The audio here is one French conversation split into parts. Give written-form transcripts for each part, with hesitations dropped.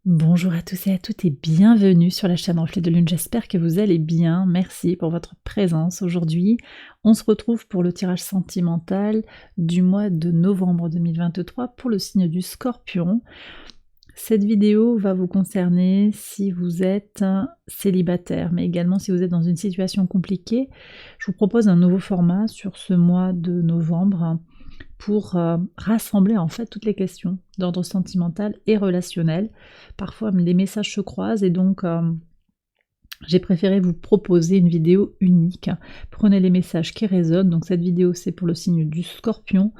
Bonjour à tous et à toutes et bienvenue sur la chaîne Reflet de Lune, j'espère que vous allez bien, merci pour votre présence aujourd'hui. On se retrouve pour le tirage sentimental du mois de novembre 2023 pour le signe du Scorpion. Cette vidéo va vous concerner si vous êtes célibataire, mais également si vous êtes dans une situation compliquée. Je vous propose un nouveau format sur ce mois de novembre pour rassembler en fait toutes les questions d'ordre sentimental et relationnel. Parfois les messages se croisent et donc j'ai préféré vous proposer une vidéo unique. Prenez les messages qui résonnent, donc cette vidéo c'est pour le signe du Scorpion,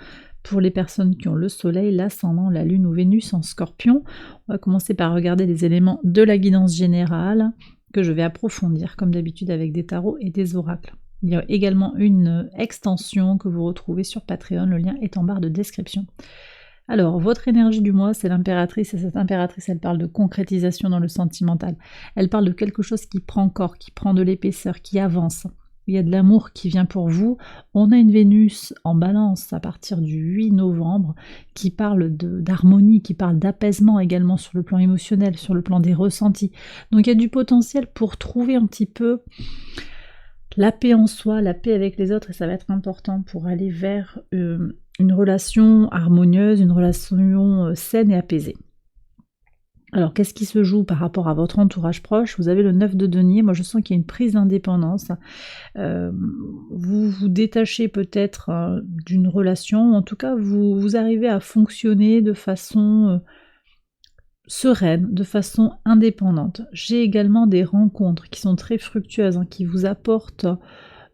pour les personnes qui ont le soleil, l'ascendant, la lune ou Vénus en Scorpion. On va commencer par regarder les éléments de la guidance générale que je vais approfondir comme d'habitude avec des tarots et des oracles. Il y a également une extension que vous retrouvez sur Patreon, le lien est en barre de description. Alors, votre énergie du mois, c'est l'impératrice, et cette impératrice, elle parle de concrétisation dans le sentimental. Elle parle de quelque chose qui prend corps, qui prend de l'épaisseur, qui avance. Il y a de l'amour qui vient pour vous. On a une Vénus en balance à partir du 8 novembre qui parle d'harmonie, qui parle d'apaisement également sur le plan émotionnel, sur le plan des ressentis. Donc il y a du potentiel pour trouver un petit peu la paix en soi, la paix avec les autres, et ça va être important pour aller vers une relation harmonieuse, une relation saine et apaisée. Alors, qu'est-ce qui se joue par rapport à votre entourage proche? Vous avez le 9 de denier, moi je sens qu'il y a une prise d'indépendance. Vous vous détachez peut-être d'une relation, en tout cas vous arrivez à fonctionner de façon sereine, de façon indépendante. J'ai également des rencontres qui sont très fructueuses, qui vous apportent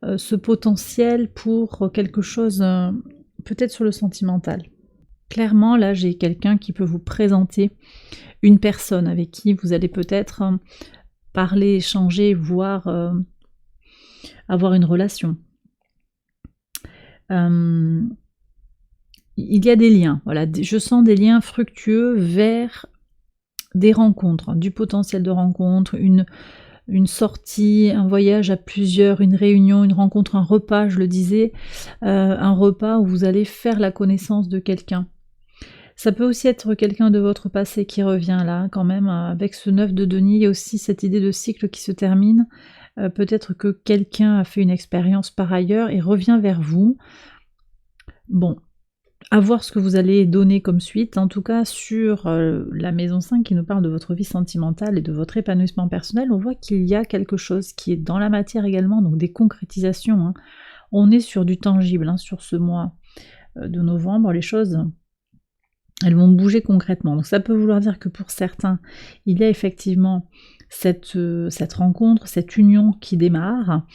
ce potentiel pour quelque chose peut-être sur le sentimental. Clairement, là, j'ai quelqu'un qui peut vous présenter une personne avec qui vous allez peut-être parler, échanger, voire avoir une relation. Il y a des liens, voilà, je sens des liens fructueux vers des rencontres, du potentiel de rencontre, une sortie, un voyage à plusieurs, une réunion, une rencontre, un repas, je le disais, un repas où vous allez faire la connaissance de quelqu'un. Ça peut aussi être quelqu'un de votre passé qui revient là, quand même, avec ce 9 de denier, il y a aussi cette idée de cycle qui se termine. Peut-être que quelqu'un a fait une expérience par ailleurs et revient vers vous. Bon, à voir ce que vous allez donner comme suite, en tout cas sur la maison 5 qui nous parle de votre vie sentimentale et de votre épanouissement personnel, on voit qu'il y a quelque chose qui est dans la matière également, donc des concrétisations. On est sur du tangible sur ce mois de novembre, les choses elles vont bouger concrètement. Donc ça peut vouloir dire que pour certains, il y a effectivement cette rencontre, cette union qui démarre.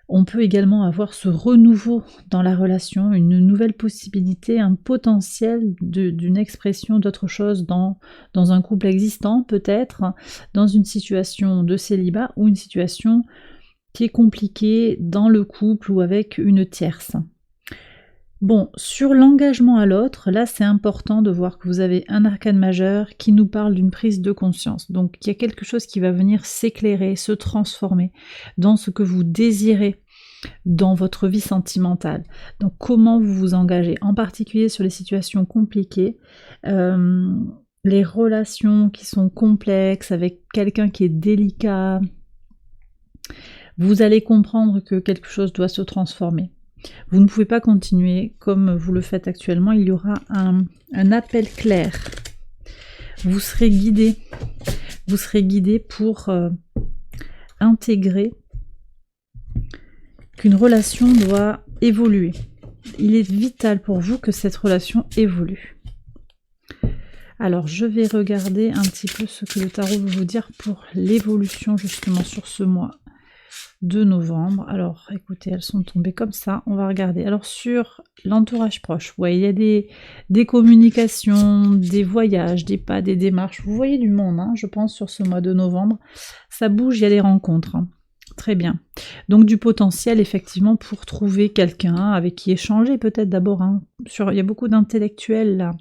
On peut également avoir ce renouveau dans la relation, une nouvelle possibilité, un potentiel d'une expression d'autre chose dans un couple existant peut-être, dans une situation de célibat ou une situation qui est compliquée dans le couple ou avec une tierce. Bon, sur l'engagement à l'autre, là c'est important de voir que vous avez un arcane majeur qui nous parle d'une prise de conscience. Donc il y a quelque chose qui va venir s'éclairer, se transformer dans ce que vous désirez dans votre vie sentimentale. Donc comment vous vous engagez, en particulier sur les situations compliquées, les relations qui sont complexes avec quelqu'un qui est délicat. Vous allez comprendre que quelque chose doit se transformer. Vous ne pouvez pas continuer comme vous le faites actuellement, il y aura un appel clair. Vous serez guidé pour intégrer qu'une relation doit évoluer. Il est vital pour vous que cette relation évolue. Alors je vais regarder un petit peu ce que le tarot veut vous dire pour l'évolution justement sur ce mois de novembre. Alors écoutez, elles sont tombées comme ça, on va regarder. Alors sur l'entourage proche, il y a des communications, des voyages, des pas, des démarches. Vous voyez du monde, je pense, sur ce mois de novembre. Ça bouge, il y a des rencontres. Très bien. Donc du potentiel effectivement pour trouver quelqu'un avec qui échanger peut-être d'abord. Il y a beaucoup d'intellectuels là.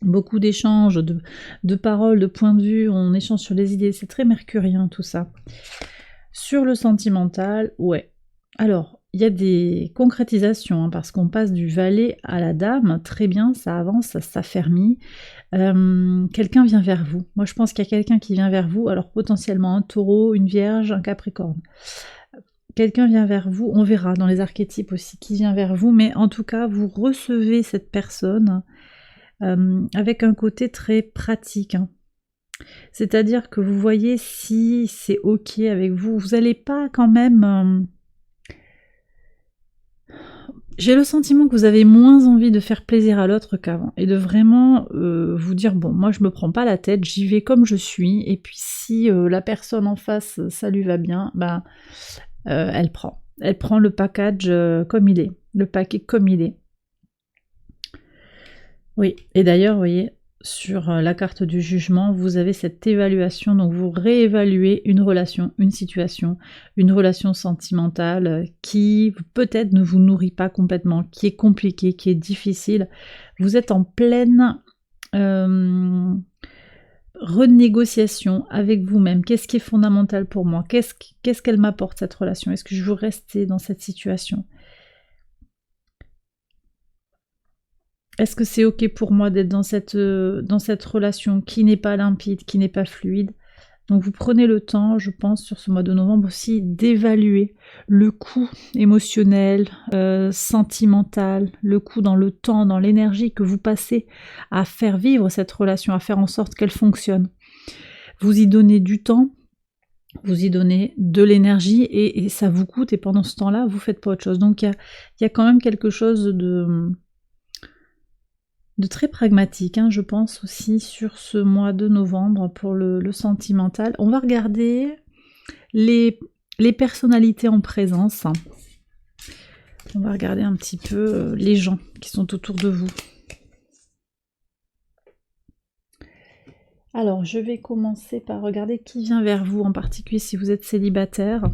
Beaucoup d'échanges, de paroles, de points de vue, on échange sur les idées, c'est très mercurien tout ça. Sur le sentimental, ouais. Alors, il y a des concrétisations, hein, parce qu'on passe du valet à la dame, très bien, ça avance, ça s'affermit. Quelqu'un vient vers vous. Moi, je pense qu'il y a quelqu'un qui vient vers vous, alors potentiellement un taureau, une vierge, un capricorne. Quelqu'un vient vers vous, on verra dans les archétypes aussi qui vient vers vous, mais en tout cas, vous recevez cette personne avec un côté très pratique, hein. C'est-à-dire que vous voyez si c'est ok avec vous. Vous n'allez pas quand même... J'ai le sentiment que vous avez moins envie de faire plaisir à l'autre qu'avant, et de vraiment vous dire, bon, moi je me prends pas la tête, j'y vais comme je suis, et puis si la personne en face, ça lui va bien, ben elle prend. Elle prend le package comme il est, le paquet comme il est. Oui, et d'ailleurs, vous voyez, sur la carte du jugement, vous avez cette évaluation, donc vous réévaluez une relation, une situation, une relation sentimentale qui peut-être ne vous nourrit pas complètement, qui est compliquée, qui est difficile. Vous êtes en pleine renégociation avec vous-même. Qu'est-ce qui est fondamental pour moi? Qu'est-ce qu'elle m'apporte, cette relation? Est-ce que je veux rester dans cette situation? Est-ce que c'est ok pour moi d'être dans cette relation qui n'est pas limpide, qui n'est pas fluide? Donc vous prenez le temps, je pense, sur ce mois de novembre aussi, d'évaluer le coût émotionnel, sentimental, le coût dans le temps, dans l'énergie que vous passez à faire vivre cette relation, à faire en sorte qu'elle fonctionne. Vous y donnez du temps, vous y donnez de l'énergie et ça vous coûte, et pendant ce temps-là, vous faites pas autre chose. Donc il y a quand même quelque chose de très pragmatique, hein, je pense aussi sur ce mois de novembre pour le sentimental. On va regarder les personnalités en présence. On va regarder un petit peu les gens qui sont autour de vous. Alors, je vais commencer par regarder qui vient vers vous, en particulier si vous êtes célibataire.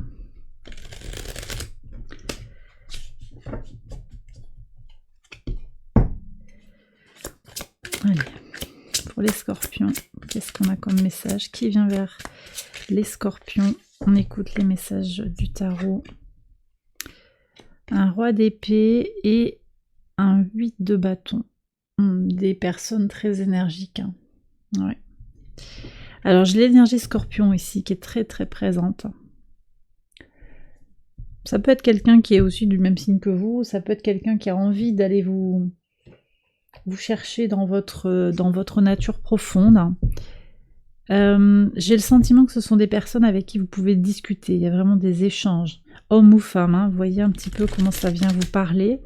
Allez, pour les scorpions, qu'est-ce qu'on a comme message? Qui vient vers les scorpions? On écoute les messages du tarot. Un roi d'épée et un 8 de bâton. Des personnes très énergiques, hein. Ouais. Alors j'ai l'énergie scorpion ici qui est très très présente. Ça peut être quelqu'un qui est aussi du même signe que vous, ça peut être quelqu'un qui a envie d'aller vous chercher dans votre nature profonde. J'ai le sentiment que ce sont des personnes avec qui vous pouvez discuter, il y a vraiment des échanges, homme ou femme, hein. Vous voyez un petit peu comment ça vient vous parler.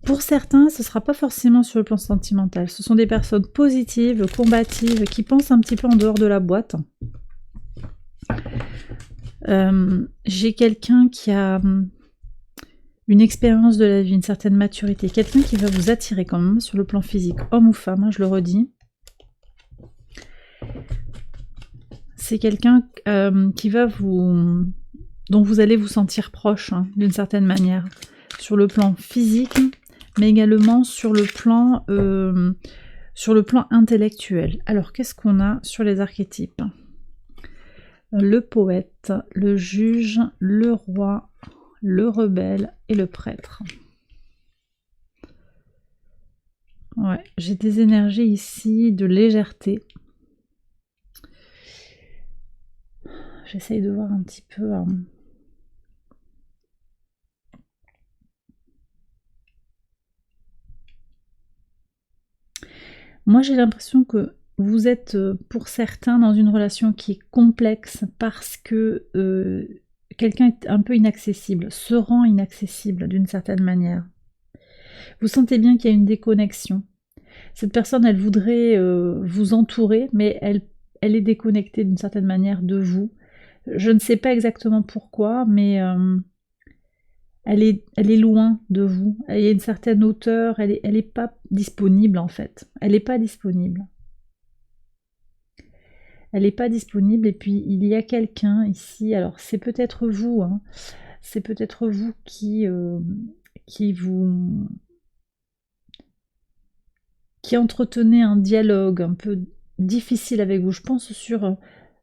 Pour certains, ce ne sera pas forcément sur le plan sentimental, ce sont des personnes positives, combatives, qui pensent un petit peu en dehors de la boîte. J'ai quelqu'un qui a une expérience de la vie, une certaine maturité, quelqu'un qui va vous attirer quand même sur le plan physique, homme ou femme, hein, je le redis. C'est quelqu'un qui va dont vous allez vous sentir proche, hein, d'une certaine manière, sur le plan physique, mais également sur le plan intellectuel. Alors, qu'est-ce qu'on a sur les archétypes? Le poète, le juge, le roi, le rebelle et le prêtre. Ouais, j'ai des énergies ici de légèreté. J'essaye de voir un petit peu... Moi, j'ai l'impression que vous êtes, pour certains, dans une relation qui est complexe parce que quelqu'un est un peu inaccessible, se rend inaccessible d'une certaine manière. Vous sentez bien qu'il y a une déconnexion. Cette personne, elle voudrait vous entourer, mais elle est déconnectée d'une certaine manière de vous. Je ne sais pas exactement pourquoi, mais elle est loin de vous. Il y a une certaine hauteur, elle est pas disponible en fait. Elle n'est pas disponible. Elle n'est pas disponible, et puis il y a quelqu'un ici, alors c'est peut-être vous, hein, c'est peut-être vous qui entretenez un dialogue un peu difficile avec vous. Je pense sur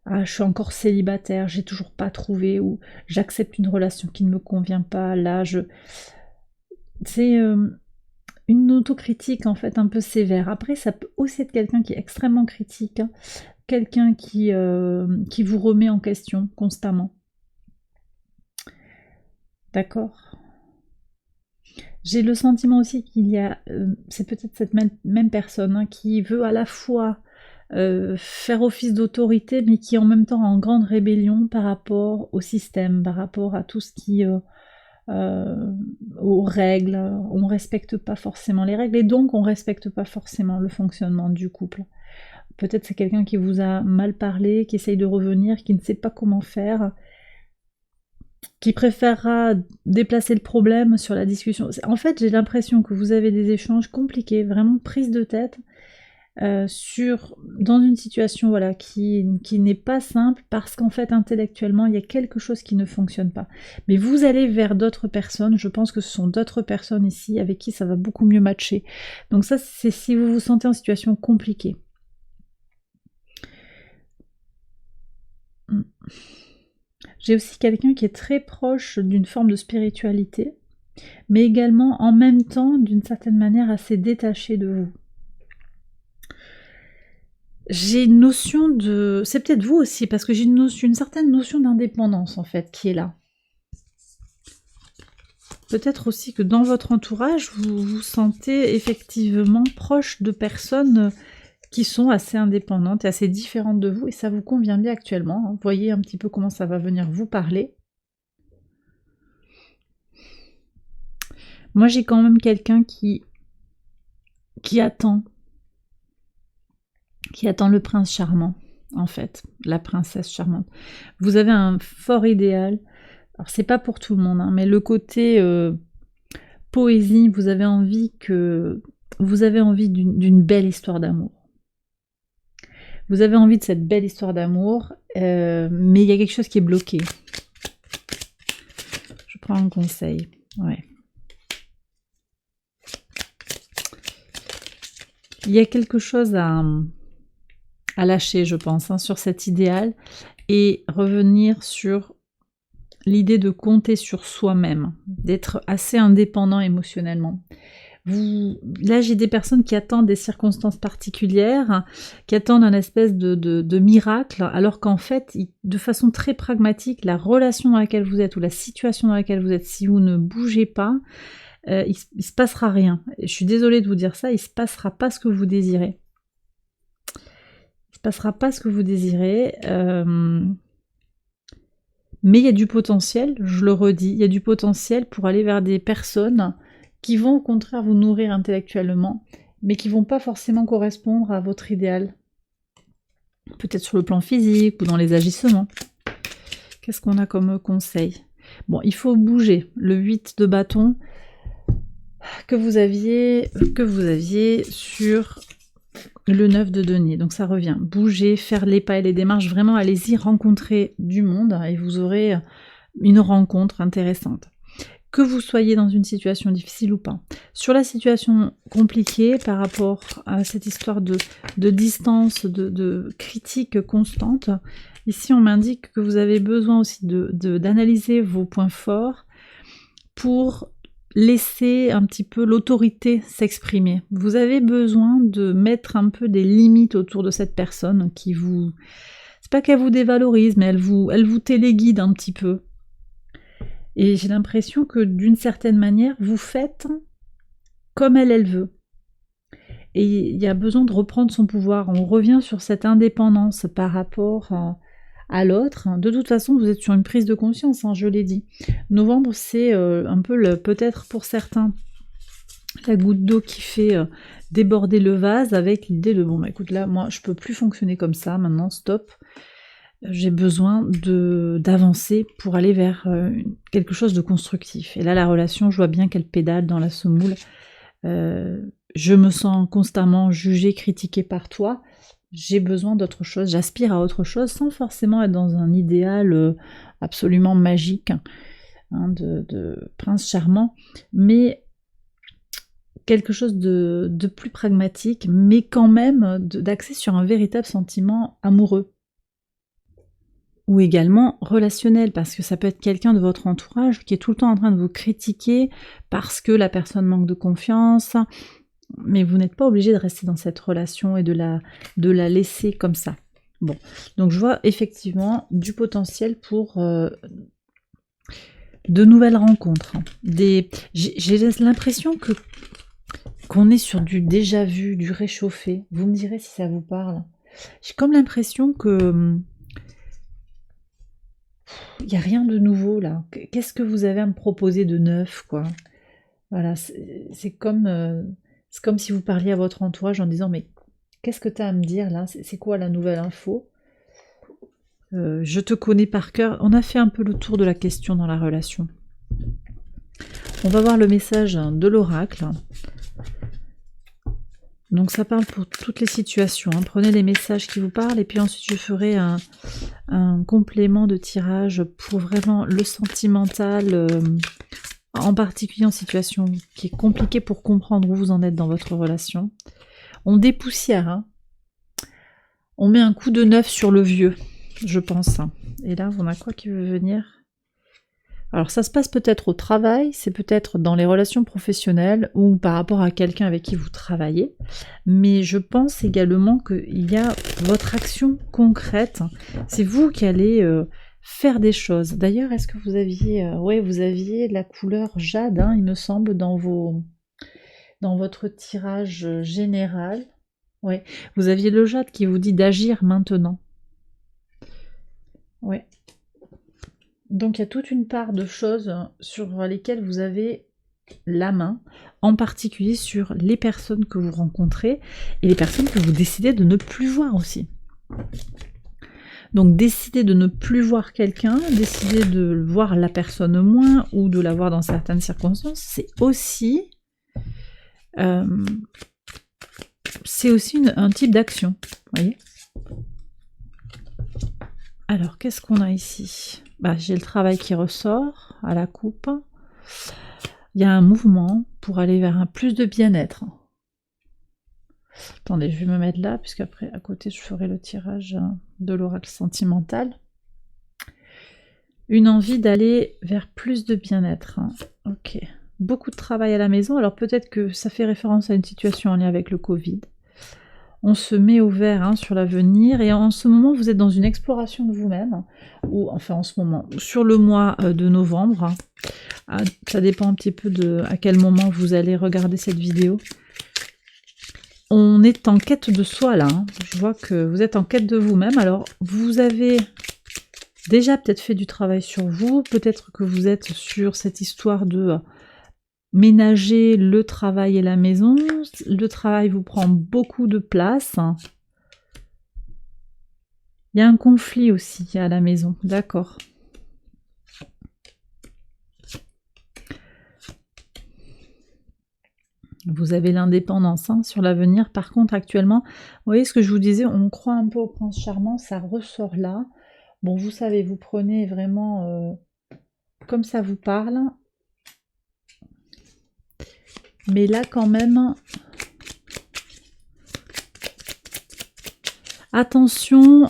ah, je suis encore célibataire, j'ai toujours pas trouvé, ou j'accepte une relation qui ne me convient pas, là, c'est une autocritique en fait un peu sévère. Après, ça peut aussi être quelqu'un qui est extrêmement critique, hein, quelqu'un qui vous remet en question constamment. D'accord. J'ai le sentiment aussi qu'il y a, c'est peut-être cette même personne, hein, qui veut à la fois faire office d'autorité, mais qui est en même temps en grande rébellion par rapport au système, par rapport à tout ce qui aux règles. On ne respecte pas forcément les règles et donc on ne respecte pas forcément le fonctionnement du couple. Peut-être c'est quelqu'un qui vous a mal parlé, qui essaye de revenir, qui ne sait pas comment faire, qui préférera déplacer le problème sur la discussion. En fait, j'ai l'impression que vous avez des échanges compliqués, vraiment prise de tête, dans une situation voilà, qui n'est pas simple parce qu'en fait intellectuellement il y a quelque chose qui ne fonctionne pas. Mais vous allez vers d'autres personnes, je pense que ce sont d'autres personnes ici avec qui ça va beaucoup mieux matcher. Donc ça c'est si vous vous sentez en situation compliquée. J'ai aussi quelqu'un qui est très proche d'une forme de spiritualité, mais également en même temps d'une certaine manière assez détaché de vous. J'ai une notion de... C'est peut-être vous aussi, parce que j'ai une certaine notion d'indépendance, en fait, qui est là. Peut-être aussi que dans votre entourage, vous vous sentez effectivement proche de personnes qui sont assez indépendantes et assez différentes de vous, et ça vous convient bien actuellement. Vous voyez un petit peu comment ça va venir vous parler. Moi, j'ai quand même quelqu'un qui attend le prince charmant, en fait, la princesse charmante. Vous avez un fort idéal. Alors c'est pas pour tout le monde, hein, mais le côté poésie, vous avez envie d'une belle histoire d'amour. Vous avez envie de cette belle histoire d'amour, mais il y a quelque chose qui est bloqué. Je prends un conseil. Ouais. Il y a quelque chose à lâcher, je pense, hein, sur cet idéal et revenir sur l'idée de compter sur soi-même, d'être assez indépendant émotionnellement. Là, j'ai des personnes qui attendent des circonstances particulières, qui attendent un espèce de miracle, alors qu'en fait, de façon très pragmatique, la relation dans laquelle vous êtes ou la situation dans laquelle vous êtes, si vous ne bougez pas, il se passera rien. Je suis désolée de vous dire ça, il se passera pas ce que vous désirez. Il se passera pas ce que vous désirez. Mais il y a du potentiel, je le redis, il y a du potentiel pour aller vers des personnes qui vont au contraire vous nourrir intellectuellement, mais qui vont pas forcément correspondre à votre idéal. Peut-être sur le plan physique ou dans les agissements. Qu'est-ce qu'on a comme conseil? Bon, il faut bouger. Le 8 de bâton que vous aviez sur le 9 de denier. Donc ça revient. Bouger, faire les pas et les démarches. Vraiment, allez-y, rencontrer du monde et vous aurez une rencontre intéressante. Que vous soyez dans une situation difficile ou pas. Sur la situation compliquée par rapport à cette histoire de distance, de critique constante, ici on m'indique que vous avez besoin aussi d'analyser vos points forts pour laisser un petit peu l'autorité s'exprimer. Vous avez besoin de mettre un peu des limites autour de cette personne qui vous... C'est pas qu'elle vous dévalorise, mais elle vous téléguide un petit peu. Et j'ai l'impression que d'une certaine manière, vous faites comme elle veut. Et il y a besoin de reprendre son pouvoir. On revient sur cette indépendance par rapport à l'autre. De toute façon, vous êtes sur une prise de conscience, hein, je l'ai dit. Novembre, c'est un peu peut-être pour certains la goutte d'eau qui fait déborder le vase avec l'idée de bon bah écoute là, moi je peux plus fonctionner comme ça, maintenant stop. J'ai besoin d'avancer pour aller vers quelque chose de constructif. Et là, la relation, je vois bien qu'elle pédale dans la semoule. Je me sens constamment jugée, critiquée par toi. J'ai besoin d'autre chose, j'aspire à autre chose sans forcément être dans un idéal absolument magique, hein, de prince charmant, mais quelque chose de plus pragmatique, mais quand même d'axé sur un véritable sentiment amoureux. ou également relationnel, parce que ça peut être quelqu'un de votre entourage qui est tout le temps en train de vous critiquer parce que la personne manque de confiance, mais vous n'êtes pas obligé de rester dans cette relation et de la laisser comme ça. Bon, donc je vois effectivement du potentiel pour de nouvelles rencontres. J'ai l'impression qu'on est sur du déjà vu, du réchauffé. Vous me direz si ça vous parle. J'ai comme l'impression que il n'y a rien de nouveau là. Qu'est-ce que vous avez à me proposer de neuf, quoi? Voilà, c'est comme si vous parliez à votre entourage en disant mais qu'est-ce que tu as à me dire là? C'est quoi la nouvelle info? Je te connais par cœur. On a fait un peu le tour de la question dans la relation. On va voir le message de l'oracle. Donc ça parle pour toutes les situations. Hein. Prenez les messages qui vous parlent et puis ensuite je ferai un complément de tirage pour vraiment le sentimental, en particulier en situation qui est compliquée pour comprendre où vous en êtes dans votre relation. On dépoussière, hein. On met un coup de neuf sur le vieux, je pense. Et là, on a quoi qui veut venir? Alors ça se passe peut-être au travail, c'est peut-être dans les relations professionnelles ou par rapport à quelqu'un avec qui vous travaillez, mais je pense également qu'il y a votre action concrète, c'est vous qui allez faire des choses. D'ailleurs, est-ce que vous aviez, vous aviez la couleur jade, hein, il me semble, dans votre tirage général. Ouais, vous aviez le jade qui vous dit d'agir maintenant. Ouais. Donc il y a toute une part de choses sur lesquelles vous avez la main, en particulier sur les personnes que vous rencontrez et les personnes que vous décidez de ne plus voir aussi. Donc décider de ne plus voir quelqu'un, décider de voir la personne moins ou de la voir dans certaines circonstances, c'est aussi un type d'action, voyez. Alors, qu'est-ce qu'on a ici? J'ai le travail qui ressort à la coupe. Il y a un mouvement pour aller vers un plus de bien-être. Attendez, je vais me mettre là, puisqu'après, à côté, je ferai le tirage de l'oracle sentimental. Une envie d'aller vers plus de bien-être. Ok. Beaucoup de travail à la maison. Alors, peut-être que ça fait référence à une situation en lien avec le Covid. On se met au vert sur l'avenir et en ce moment vous êtes dans une exploration de vous-même, ou enfin en ce moment, sur le mois de novembre, ça dépend un petit peu de à quel moment vous allez regarder cette vidéo. On est en quête de soi là, je vois que vous êtes en quête de vous-même, alors vous avez déjà peut-être fait du travail sur vous, peut-être que vous êtes sur cette histoire de ménager le travail et la maison. Le travail vous prend beaucoup de place. Il y a un conflit aussi à la maison, d'accord. Vous avez l'indépendance sur l'avenir. Par contre, actuellement, vous voyez ce que je vous disais, on croit un peu au prince charmant, ça ressort là. Bon, vous savez, vous prenez vraiment comme ça vous parle. Mais là, quand même, attention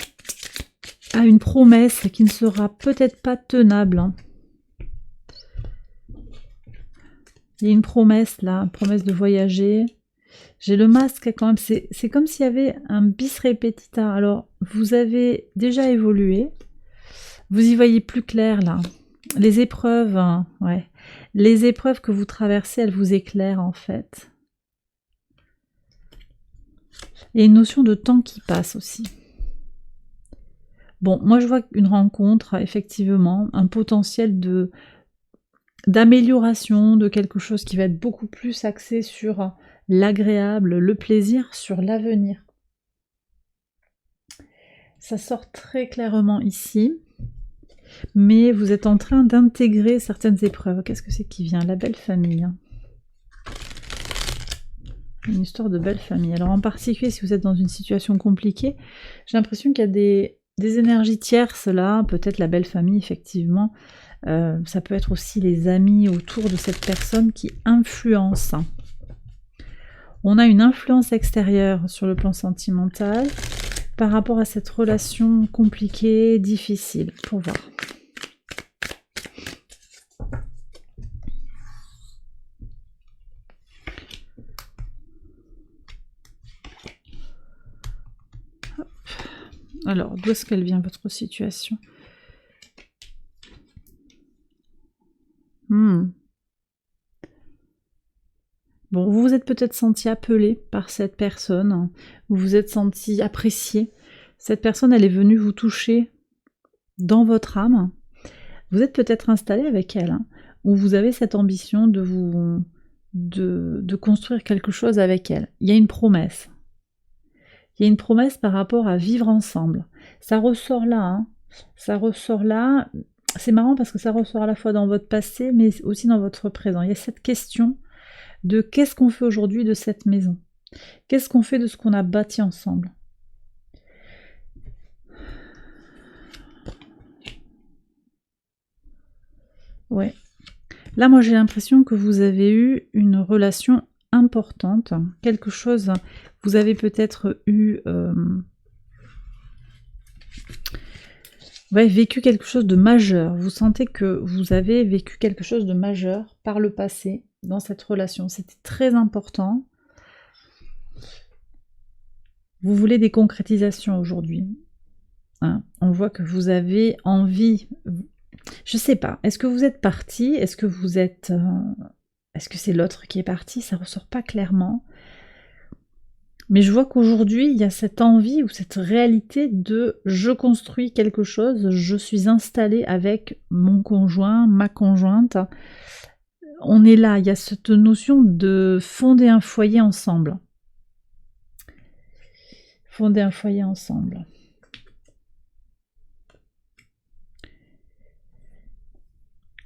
à une promesse qui ne sera peut-être pas tenable. Il y a une promesse là, une promesse de voyager. J'ai le masque quand même, c'est comme s'il y avait un bis repetita. Alors, vous avez déjà évolué. Vous y voyez plus clair là. Les épreuves, ouais. Les épreuves que vous traversez, elles vous éclairent en fait. Il y a une notion de temps qui passe aussi. Bon, moi je vois une rencontre, effectivement, un potentiel d'amélioration de quelque chose qui va être beaucoup plus axé sur l'agréable, le plaisir, sur l'avenir. Ça sort très clairement ici. Mais vous êtes en train d'intégrer certaines épreuves. Qu'est-ce que c'est qui vient? La belle famille. Une histoire de belle famille. Alors en particulier, si vous êtes dans une situation compliquée, j'ai l'impression qu'il y a des énergies tierces là. Peut-être la belle famille, effectivement. Ça peut être aussi les amis autour de cette personne qui influencent. On a une influence extérieure sur le plan sentimental. par rapport à cette relation compliquée, difficile, pour voir. Hop. Alors, d'où est-ce qu'elle vient, votre situation? Bon, vous vous êtes peut-être senti appelé par cette personne, vous vous êtes senti apprécié. Cette personne, elle est venue vous toucher dans votre âme. Vous êtes peut-être installé avec elle, ou vous avez cette ambition de construire quelque chose avec elle. Il y a une promesse. Il y a une promesse par rapport à vivre ensemble. Ça ressort là, ça ressort là. C'est marrant parce que ça ressort à la fois dans votre passé, mais aussi dans votre présent. Il y a cette question de qu'est-ce qu'on fait aujourd'hui de cette maison? Qu'est-ce qu'on fait de ce qu'on a bâti ensemble? Ouais. Là, moi, j'ai l'impression que vous avez eu une relation importante, quelque chose, vous avez peut-être eu... vécu quelque chose de majeur. Vous sentez que vous avez vécu quelque chose de majeur par le passé dans cette relation. C'était très important. Vous voulez des concrétisations aujourd'hui. On voit que vous avez envie... Je sais pas. Est-ce que vous êtes parti? Est-ce que vous êtes... Est-ce que c'est l'autre qui est parti? Ça ressort pas clairement. Mais je vois qu'aujourd'hui, il y a cette envie ou cette réalité de je construis quelque chose, je suis installée avec mon conjoint, ma conjointe. On est là, il y a cette notion de fonder un foyer ensemble. Fonder un foyer ensemble.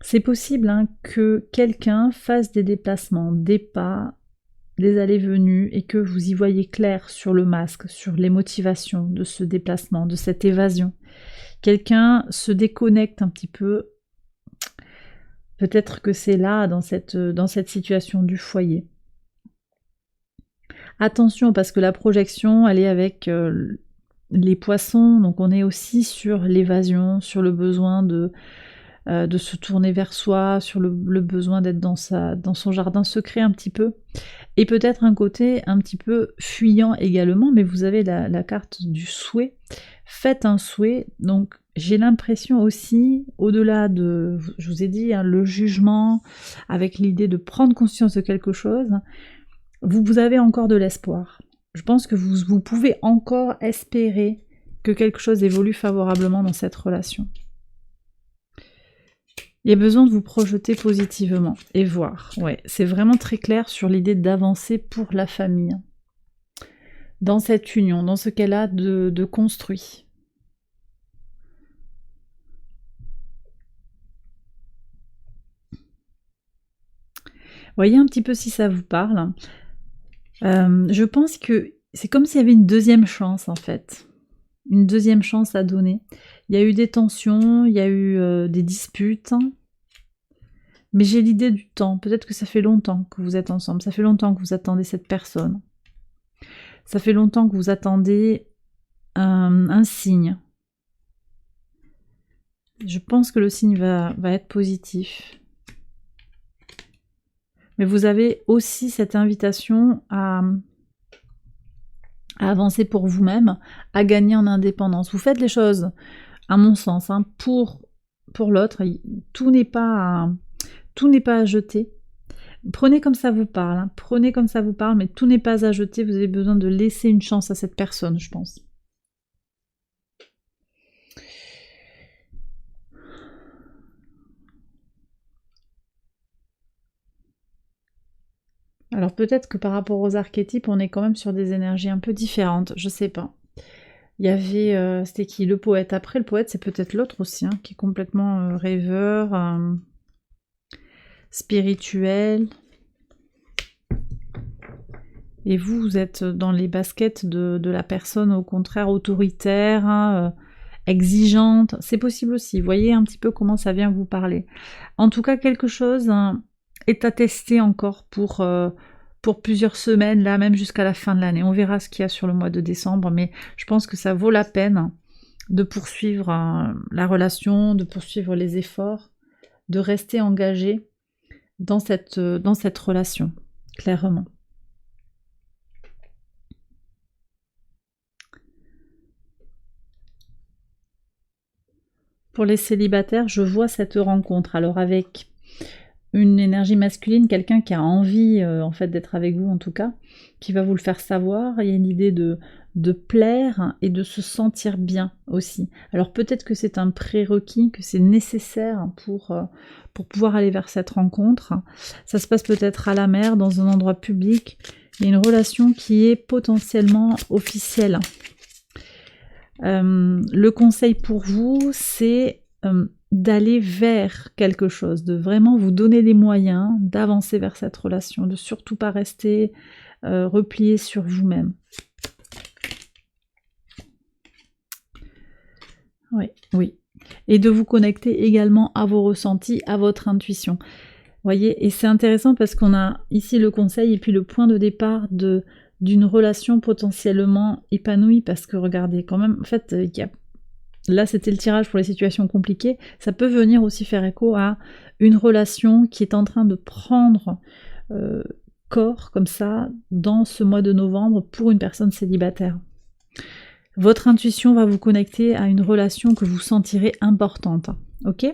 C'est possible que quelqu'un fasse des déplacements, des pas, des allées-venues, et que vous y voyez clair sur le masque, sur les motivations de ce déplacement, de cette évasion. Quelqu'un se déconnecte un petit peu. Peut-être que c'est là, dans cette situation du foyer. Attention, parce que la projection, elle est avec les poissons, donc on est aussi sur l'évasion, sur le besoin de se tourner vers soi, sur le besoin d'être dans son jardin secret un petit peu. Et peut-être un côté un petit peu fuyant également, mais vous avez la carte du souhait. Faites un souhait, donc j'ai l'impression aussi, au-delà de, je vous ai dit, le jugement, avec l'idée de prendre conscience de quelque chose, vous avez encore de l'espoir. Je pense que vous pouvez encore espérer que quelque chose évolue favorablement dans cette relation. Il y a besoin de vous projeter positivement et voir. Ouais, c'est vraiment très clair sur l'idée d'avancer pour la famille. Dans cette union, dans ce qu'elle a de construit. Voyez un petit peu si ça vous parle. Je pense que c'est comme s'il y avait une deuxième chance en fait. Une deuxième chance à donner. Il y a eu des tensions, il y a eu des disputes. Mais j'ai l'idée du temps. Peut-être que ça fait longtemps que vous êtes ensemble. Ça fait longtemps que vous attendez cette personne. Ça fait longtemps que vous attendez un signe. Je pense que le signe va être positif. Mais vous avez aussi cette invitation à avancer pour vous-même, à gagner en indépendance. Vous faites les choses, à mon sens, pour l'autre. Tout n'est pas à jeter. Prenez comme ça vous parle, prenez comme ça vous parle, mais tout n'est pas à jeter. Vous avez besoin de laisser une chance à cette personne, je pense. Alors peut-être que par rapport aux archétypes, on est quand même sur des énergies un peu différentes, je sais pas. Il y avait, c'était qui? Le poète. Après le poète, c'est peut-être l'autre aussi, qui est complètement rêveur, spirituel. Et vous êtes dans les baskets de la personne au contraire autoritaire, exigeante. C'est possible aussi. Voyez un petit peu comment ça vient vous parler. En tout cas, quelque chose est à tester encore pour pour plusieurs semaines, là même jusqu'à la fin de l'année. On verra ce qu'il y a sur le mois de décembre, mais je pense que ça vaut la peine de poursuivre la relation, de poursuivre les efforts, de rester engagé dans cette relation, clairement. Pour les célibataires, je vois cette rencontre. Alors avec une énergie masculine, quelqu'un qui a envie en fait d'être avec vous en tout cas, qui va vous le faire savoir. Il y a une idée de plaire et de se sentir bien aussi. Alors peut-être que c'est un prérequis, que c'est nécessaire pour pouvoir aller vers cette rencontre. Ça se passe peut-être à la mer, dans un endroit public. Il y a une relation qui est potentiellement officielle. Le conseil pour vous, c'est d'aller vers quelque chose, de vraiment vous donner les moyens d'avancer vers cette relation, de surtout pas rester replié sur vous-même. Oui, oui. Et de vous connecter également à vos ressentis, à votre intuition. Voyez, et c'est intéressant parce qu'on a ici le conseil et puis le point de départ d'une relation potentiellement épanouie, parce que regardez, quand même, en fait, là c'était le tirage pour les situations compliquées, ça peut venir aussi faire écho à une relation qui est en train de prendre corps comme ça dans ce mois de novembre pour une personne célibataire. Votre intuition va vous connecter à une relation que vous sentirez importante, ok ?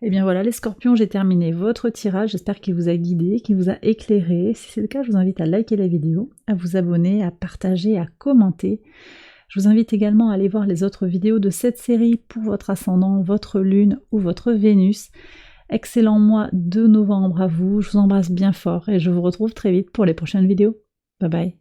Et bien voilà les scorpions, j'ai terminé votre tirage, j'espère qu'il vous a guidé, qu'il vous a éclairé. Si c'est le cas, je vous invite à liker la vidéo, à vous abonner, à partager, à commenter. Je vous invite également à aller voir les autres vidéos de cette série pour votre ascendant, votre lune ou votre Vénus. Excellent mois de novembre à vous, je vous embrasse bien fort et je vous retrouve très vite pour les prochaines vidéos. Bye bye.